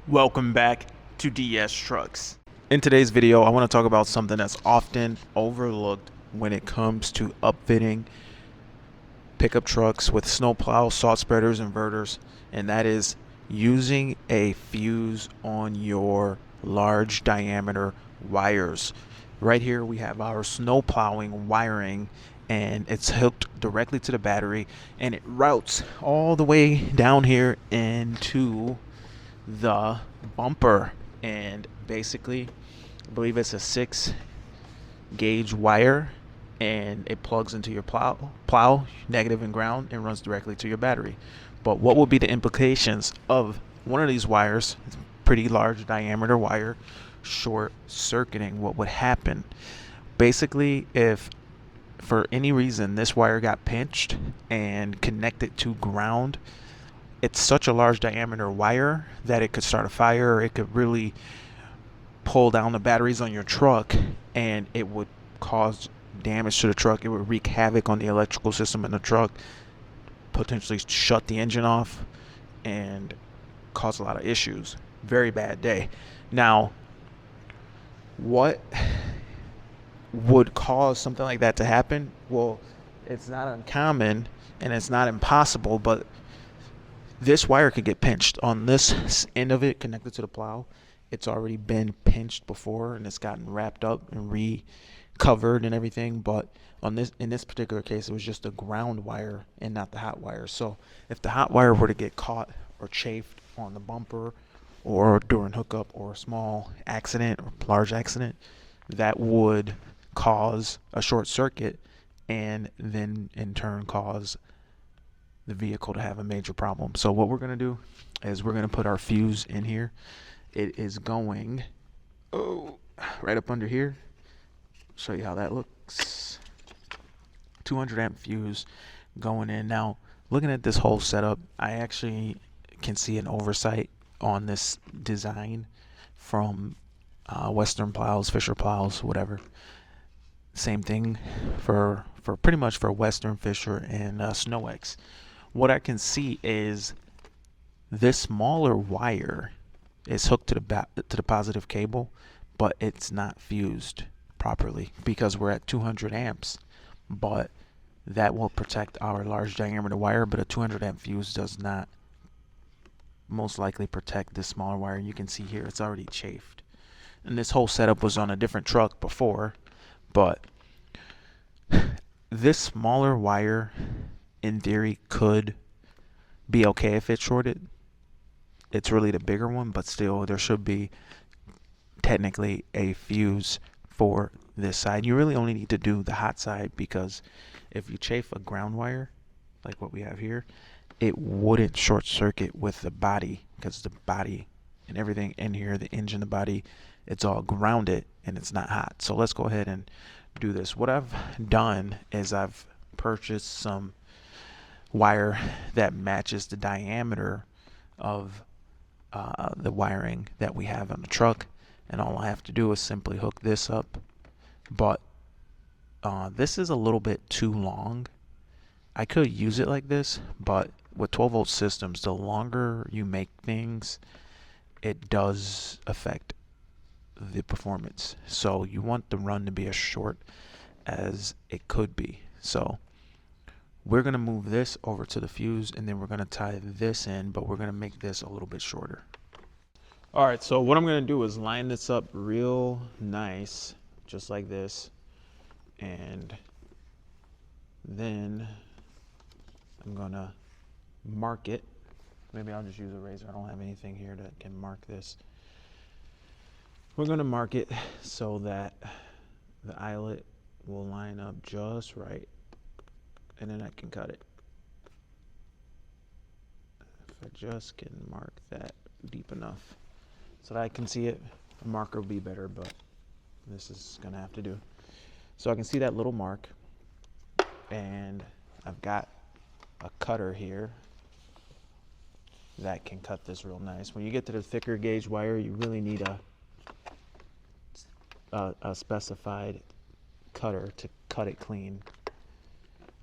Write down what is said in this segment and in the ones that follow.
Welcome back to DS Trucks. In today's video, I want to talk about something that's often overlooked when it comes to upfitting pickup trucks with snowplow, salt spreaders, inverters, and that is using a fuse on your large diameter wires. Right here we have our snow plowing wiring, and it's hooked directly to the battery, and it routes all the way down here into the bumper. And basically, I believe it's a 6 gauge wire, and it plugs into your plow negative and ground, and runs directly to your battery. But what would be the implications of one of these wires? It's pretty large diameter wire short circuiting. What would happen? Basically, if for any reason this wire got pinched and connected to ground, it's such a large diameter wire that it could start a fire, or it could really pull down the batteries on your truck, and it would cause damage to the truck. It would wreak havoc on the electrical system in the truck, potentially shut the engine off, and cause a lot of issues. Very bad day. Now, what would cause something like that to happen? Well, it's not uncommon and it's not impossible, but this wire could get pinched on this end of it connected to the plow. It's already been pinched before, and it's gotten wrapped up and recovered and everything. But in this particular case, it was just a ground wire and not the hot wire. So if the hot wire were to get caught or chafed on the bumper, or during hookup, or a small accident or large accident, that would cause a short circuit, and then in turn cause the vehicle to have a major problem. So what we're going to do is we're going to put our fuse in here. It is going right up under here. Show you how that looks. 200 amp fuse going in. Now, looking at this whole setup, I actually can see an oversight on this design from Western plows, Fisher plows, whatever. Same thing for pretty much for Western, Fisher, and SnowX. What I can see is this smaller wire is hooked to the positive cable, but it's not fused properly because we're at 200 amps. But that will protect our large diameter wire, but a 200 amp fuse does not most likely protect this smaller wire. You can see here it's already chafed. And this whole setup was on a different truck before, but this smaller wire in theory could be okay if it's shorted. It's really the bigger one, but still there should be technically a fuse for this side. You really only need to do the hot side, because if you chafe a ground wire like what we have here, it wouldn't short circuit with the body, because the body and everything in here, the engine, the body, it's all grounded and it's not hot. So let's go ahead and do this. What I've done is I've purchased some wire that matches the diameter of the wiring that we have on the truck, and all I have to do is simply hook this up. But this is a little bit too long. I could use it like this, but with 12-volt systems, the longer you make things, it does affect the performance. So you want the run to be as short as it could be. So we're going to move this over to the fuse, and then we're going to tie this in, but we're going to make this a little bit shorter. All right, so what I'm going to do is line this up real nice, just like this, and then I'm going to mark it. Maybe I'll just use a razor. I don't have anything here that can mark this. We're going to mark it so that the eyelet will line up just right, and then I can cut it. If I just can mark that deep enough so that I can see it, a marker will be better, but this is going to have to do. So I can see that little mark, and I've got a cutter here that can cut this real nice. When you get to the thicker gauge wire, you really need a specified cutter to cut it clean.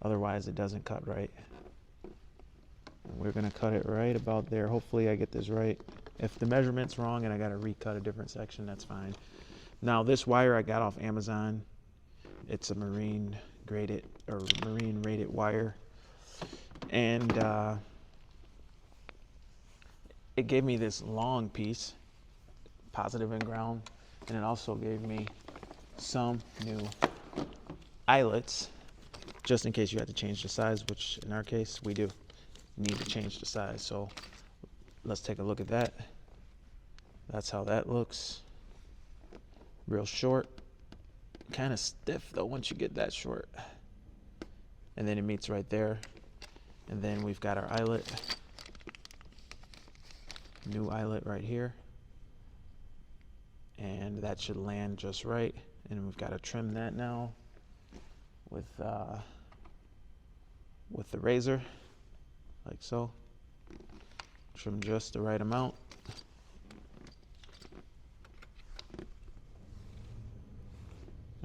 Otherwise it doesn't cut right. And we're going to cut it right about there. Hopefully I get this right. If the measurement's wrong and I got to recut a different section, that's fine. Now this wire I got off Amazon. It's a marine rated wire, and it gave me this long piece, positive and ground, and it also gave me some new eyelets, just in case you had to change the size, which in our case we do need to change the size. So let's take a look at that. That's how that looks. Real short, kind of stiff though once you get that short. And then it meets right there. And then we've got our eyelet, new eyelet right here. And that should land just right. And we've got to trim that now with the razor, like so. Trim just the right amount.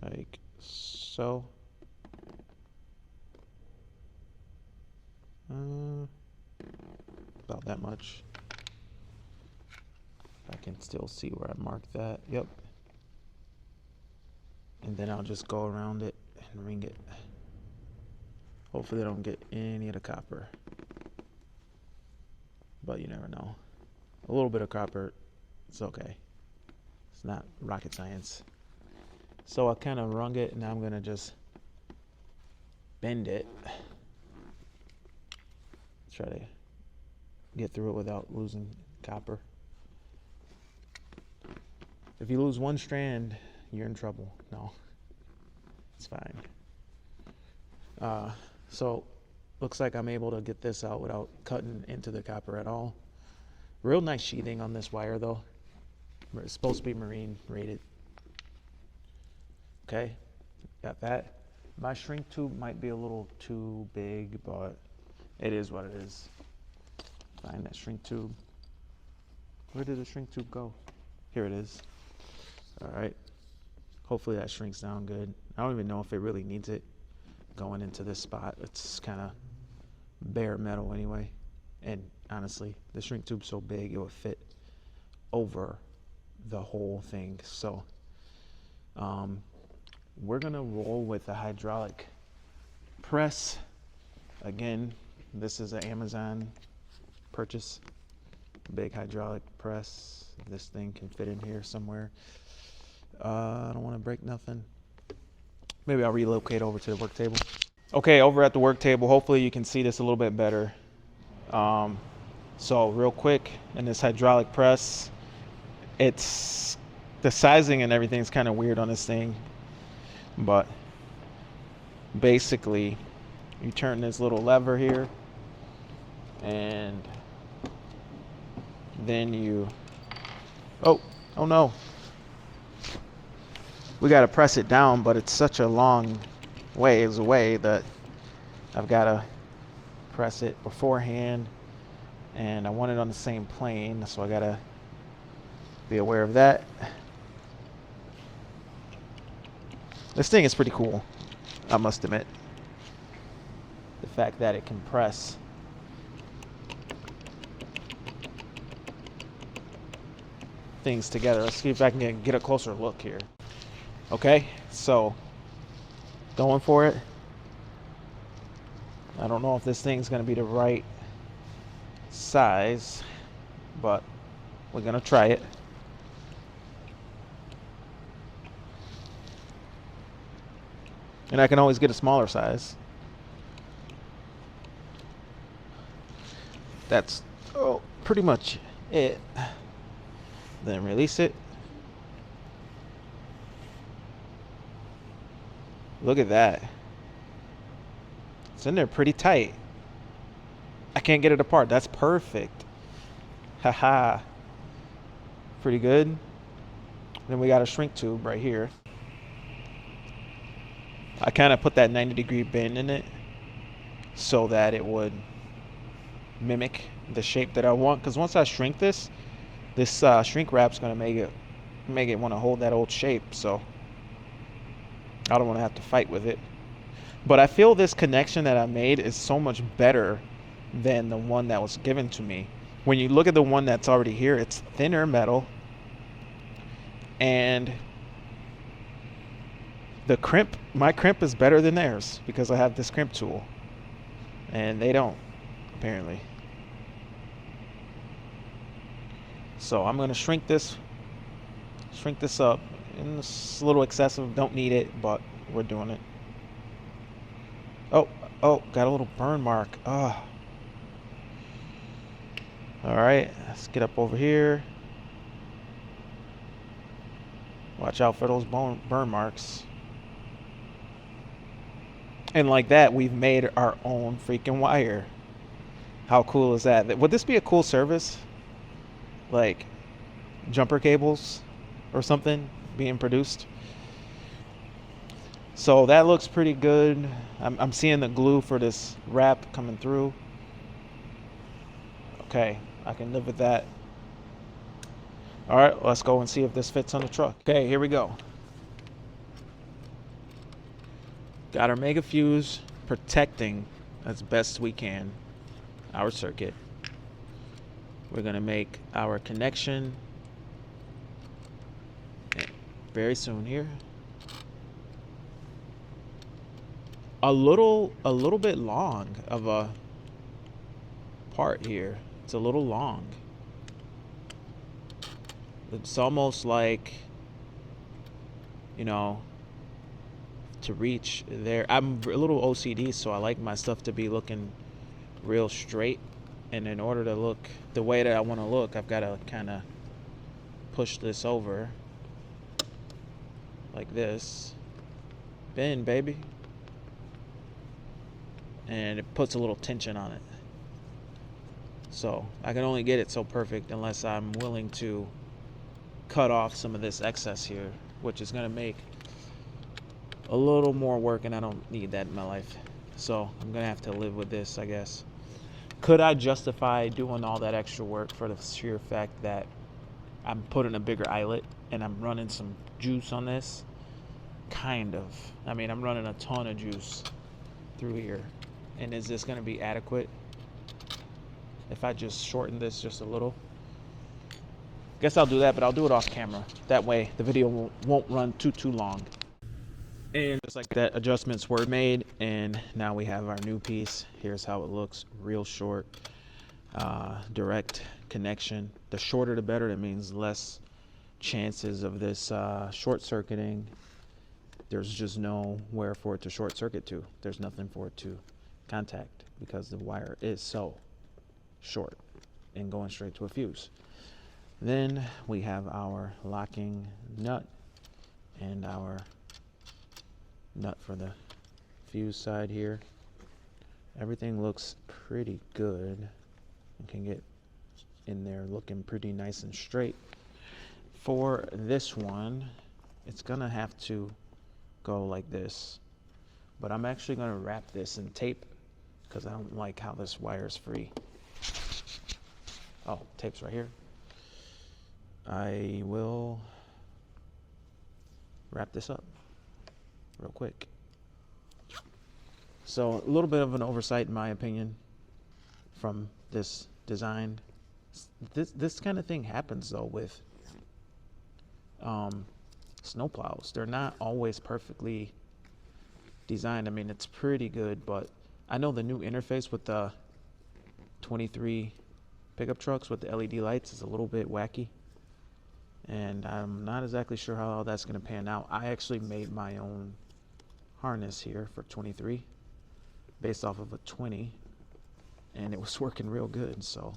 Like so. About that much. I can still see where I marked that. Yep. And then I'll just go around it and ring it. Hopefully I don't get any of the copper. But you never know. A little bit of copper, it's okay. It's not rocket science. So I kind of wrung it, and now I'm going to just bend it. Try to get through it without losing copper. If you lose one strand, you're in trouble. No, it's fine. So looks like I'm able to get this out without cutting into the copper at all. Real nice sheathing on this wire though. It's supposed to be marine rated. Okay, got that. My shrink tube might be a little too big, but it is what it is. Find that shrink tube. Where did the shrink tube go? Here it is. All right. Hopefully that shrinks down good. I don't even know if it really needs it going into this spot. It's kind of bare metal anyway. And honestly, the shrink tube's so big it would fit over the whole thing. So we're gonna roll with the hydraulic press. Again, this is an Amazon purchase. Big hydraulic press. This thing can fit in here somewhere. I don't want to break nothing. Maybe I'll relocate over to the work table. Okay, over at the work table, hopefully you can see this a little bit better. So real quick, in this hydraulic press, it's the sizing and everything is kind of weird on this thing, but basically you turn this little lever here, and then you, oh no, we got to press it down, but it's such a long ways away that I've got to press it beforehand, and I want it on the same plane, so I got to be aware of that. This thing is pretty cool, I must admit. The fact that it can press. Things together. Let's see if I can get a closer look here. Okay, so going for it. I don't know if this thing's going to be the right size, but we're going to try it. And I can always get a smaller size. That's pretty much it. Then release it. Look at that. It's in there pretty tight. I can't get it apart. That's perfect. Haha. Pretty good. Then we got a shrink tube right here. I kind of put that 90-degree bend in it so that it would mimic the shape that I want. Because once I shrink this shrink wrap's going to make it want to hold that old shape. So I don't want to have to fight with it. But I feel this connection that I made is so much better than the one that was given to me. When you look at the one that's already here, it's thinner metal, and the crimp, my crimp is better than theirs because I have this crimp tool, and they don't, apparently. So I'm gonna shrink this up. And it's a little excessive, don't need it, but we're doing it. Oh, got a little burn mark. All right, let's get up over here. Watch out for those burn marks. And like that, we've made our own freaking wire. How cool is that? Would this be a cool service? Like jumper cables or something being produced? So that looks pretty good. I'm seeing the glue for this wrap coming through. Okay, I can live with that. All right, let's go and see if this fits on the truck. Okay, here we go. Got our mega fuse protecting as best we can our circuit. We're gonna make our connection very soon here. A little bit long of a part here. It's a little long. It's almost like, you know, to reach there. I'm a little OCD, so I like my stuff to be looking real straight. And in order to look the way that I want to look, I've got to kind of push this over like this. Bend, baby. And it puts a little tension on it. So I can only get it so perfect unless I'm willing to cut off some of this excess here, which is going to make a little more work, and I don't need that in my life. So I'm going to have to live with this, I guess. Could I justify doing all that extra work for the sheer fact that I'm putting a bigger eyelet and I'm running some juice on this? Kind of. I mean, I'm running a ton of juice through here. And is this going to be adequate if I just shorten this just a little? Guess I'll do that, but I'll do it off camera. That way the video won't run too long. And just like that, adjustments were made, and now we have our new piece. Here's how it looks. Real short, direct connection. The shorter the better. That means less chances of this short circuiting. There's just nowhere for it to short circuit to. There's nothing for it to contact because the wire is so short and going straight to a fuse. Then we have our locking nut and our nut for the fuse side here. Everything looks pretty good and can get in there looking pretty nice and straight. For this one, it's gonna have to go like this, but I'm actually gonna wrap this in tape because I don't like how this wire is free. Oh, tape's right here. I will wrap this up real quick. So a little bit of an oversight in my opinion from this design. This kind of thing happens though with snowplows. They're not always perfectly designed. I mean, it's pretty good, but I know the new interface with the 23 pickup trucks with the LED lights is a little bit wacky, and I'm not exactly sure how that's going to pan out. I actually made my own harness here for 23 based off of a 20, and it was working real good. So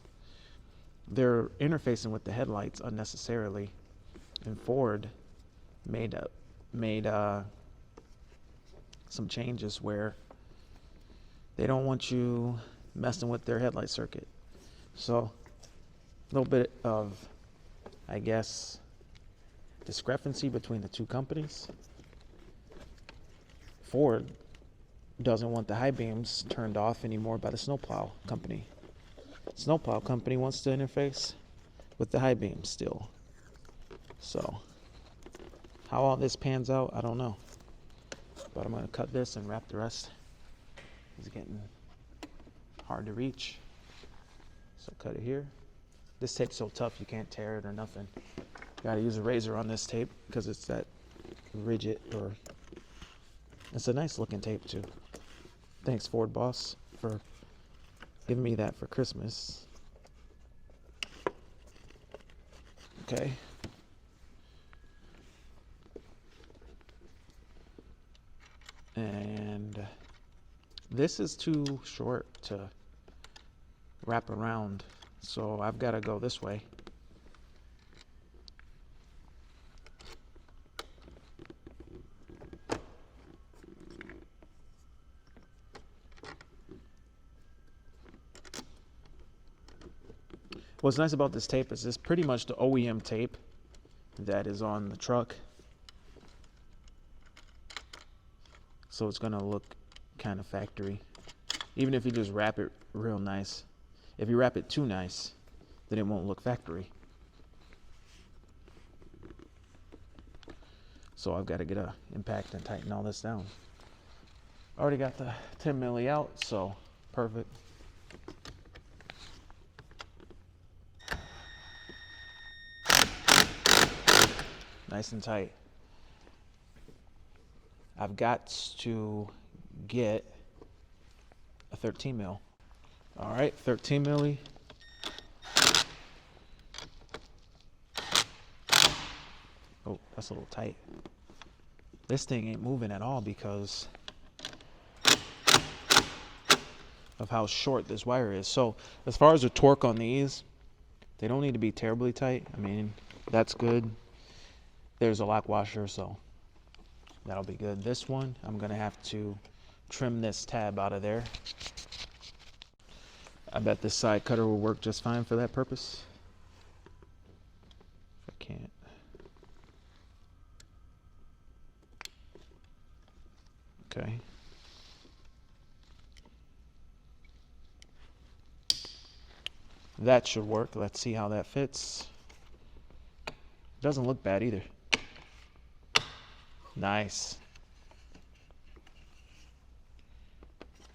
they're interfacing with the headlights unnecessarily, and Ford made some changes where they don't want you messing with their headlight circuit. So a little bit of, I guess, discrepancy between the two companies. Ford doesn't want the high beams turned off anymore by the snowplow company. Snowplow company wants to interface with the high beams still. So how all this pans out, I don't know. But I'm gonna cut this and wrap the rest. It's getting hard to reach. So cut it here. This tape's so tough you can't tear it or nothing. Gotta use a razor on this tape because it's that rigid, or it's a nice looking tape too. Thanks Ford Boss for giving me that for Christmas. Okay. And this is too short to wrap around, so I've got to go this way. What's nice about this tape is it's pretty much the OEM tape that is on the truck. So it's gonna look kind of factory, even if you just wrap it real nice. If you wrap it too nice, then it won't look factory. So I've got to get a impact and tighten all this down. Already got the 10 milli out, so perfect. Nice and tight. I've got to get a 13 mil. All right, 13 milli. Oh, that's a little tight. This thing ain't moving at all because of how short this wire is. So as far as the torque on these, they don't need to be terribly tight. I mean, that's good. There's a lock washer, so that'll be good. This one, I'm gonna have to trim this tab out of there. I bet this side cutter will work just fine for that purpose. If I can't. Okay. That should work. Let's see how that fits. Doesn't look bad either. Nice.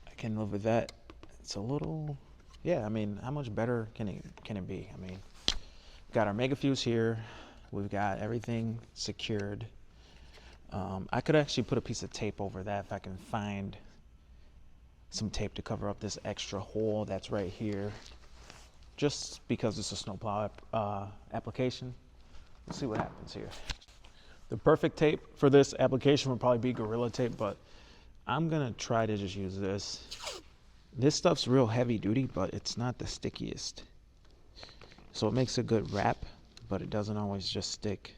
I can live with that. It's a little, yeah, I mean, how much better can it be? I mean, got our mega fuse here. We've got everything secured. I could actually put a piece of tape over that if I can find some tape to cover up this extra hole that's right here. Just because it's a snowplow application. Let's see what happens here. The perfect tape for this application would probably be Gorilla Tape, but I'm gonna try to just use this. This stuff's real heavy duty, but it's not the stickiest. So it makes a good wrap, but it doesn't always just stick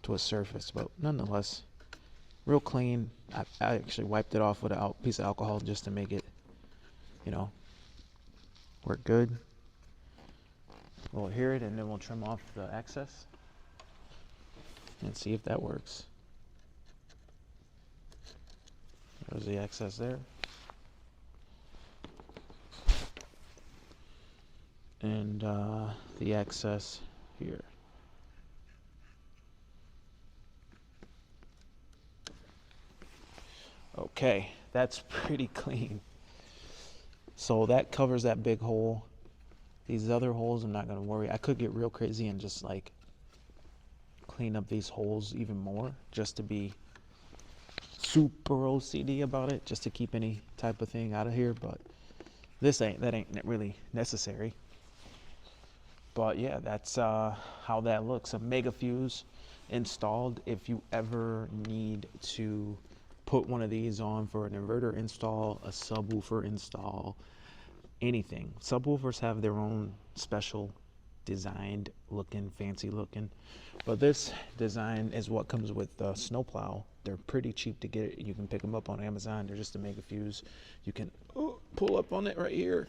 to a surface. But nonetheless, real clean. I actually wiped it off with a piece of alcohol just to make it, you know, work good. We'll hear it and then we'll trim off the excess and see if that works. There's the excess there. And the excess here. Okay, that's pretty clean. So that covers that big hole. These other holes, I'm not gonna worry. I could get real crazy and just like clean up these holes even more, just to be super OCD about it, just to keep any type of thing out of here. But that ain't really necessary. But yeah, that's how that looks. A mega fuse installed. If you ever need to put one of these on for an inverter install, a subwoofer install, anything. Subwoofers have their own special designed looking, fancy looking, but this design is what comes with the snowplow. They're pretty cheap to get. You can pick them up on Amazon. They're just a mega fuse. You can pull up on it right here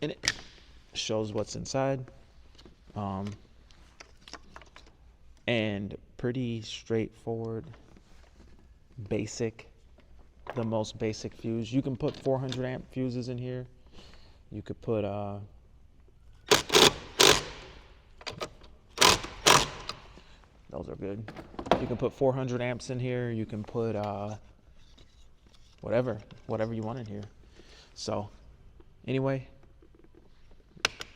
and it shows what's inside. And pretty straightforward, basic, the most basic fuse. You can put 400 amp fuses in here. You could put those are good. You can put 400 amps in here. You can put whatever you want in here. So anyway,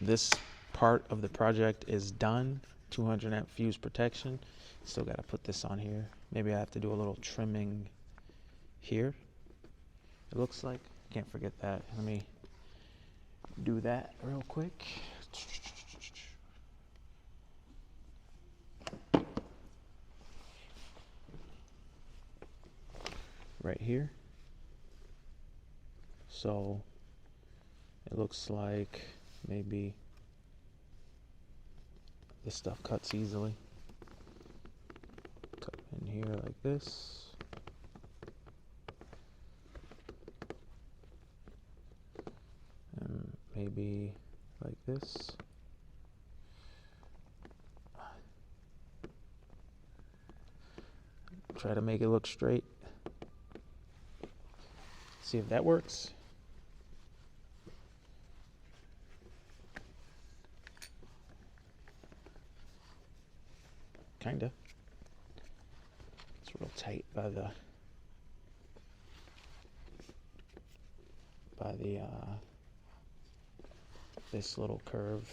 this part of the project is done. 200 amp fuse protection. Still got to put this on here. Maybe I have to do a little trimming here. It looks like. Can't forget that. Let me do that real quick. Right here. So it looks like maybe this stuff cuts easily. Cut in here like this. And maybe like this. Try to make it look straight. See if that works. Kinda. It's real tight by the this little curve.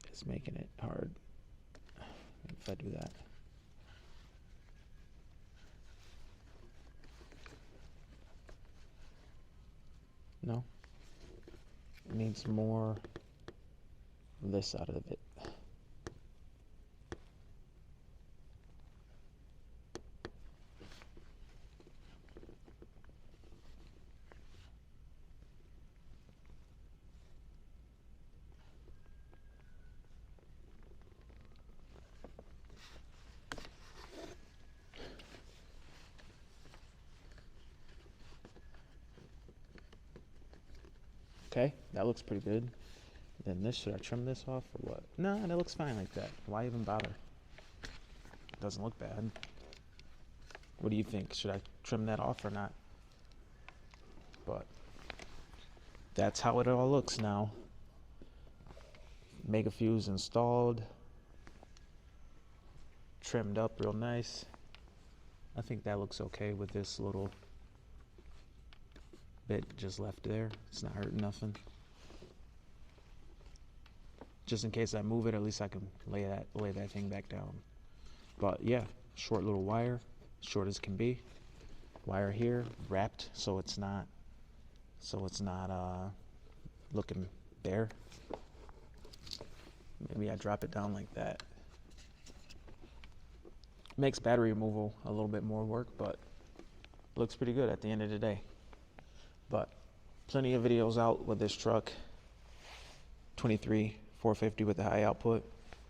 It's making it hard. If I do that. No. It needs more of this out of it. Okay, that looks pretty good. Then this, should I trim this off or what? No, that looks fine like that. Why even bother? It doesn't look bad. What do you think? Should I trim that off or not? But that's how it all looks now. Mega fuse installed. Trimmed up real nice. I think that looks okay with this little bit just left there. It's not hurting nothing. Just in case I move it, at least I can lay that thing back down. But yeah, short little wire, short as can be. Wire here, wrapped so it's not looking bare. Maybe I drop it down like that. Makes battery removal a little bit more work, but looks pretty good at the end of the day. But plenty of videos out with this truck. 23 450 with the high output,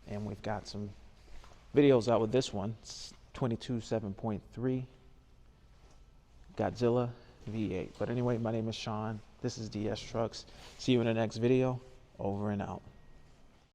and we've got some videos out with this one. It's 22 7.3 Godzilla V8. But anyway, my name is Sean. This is DS Trucks. See you in the next video. Over and out.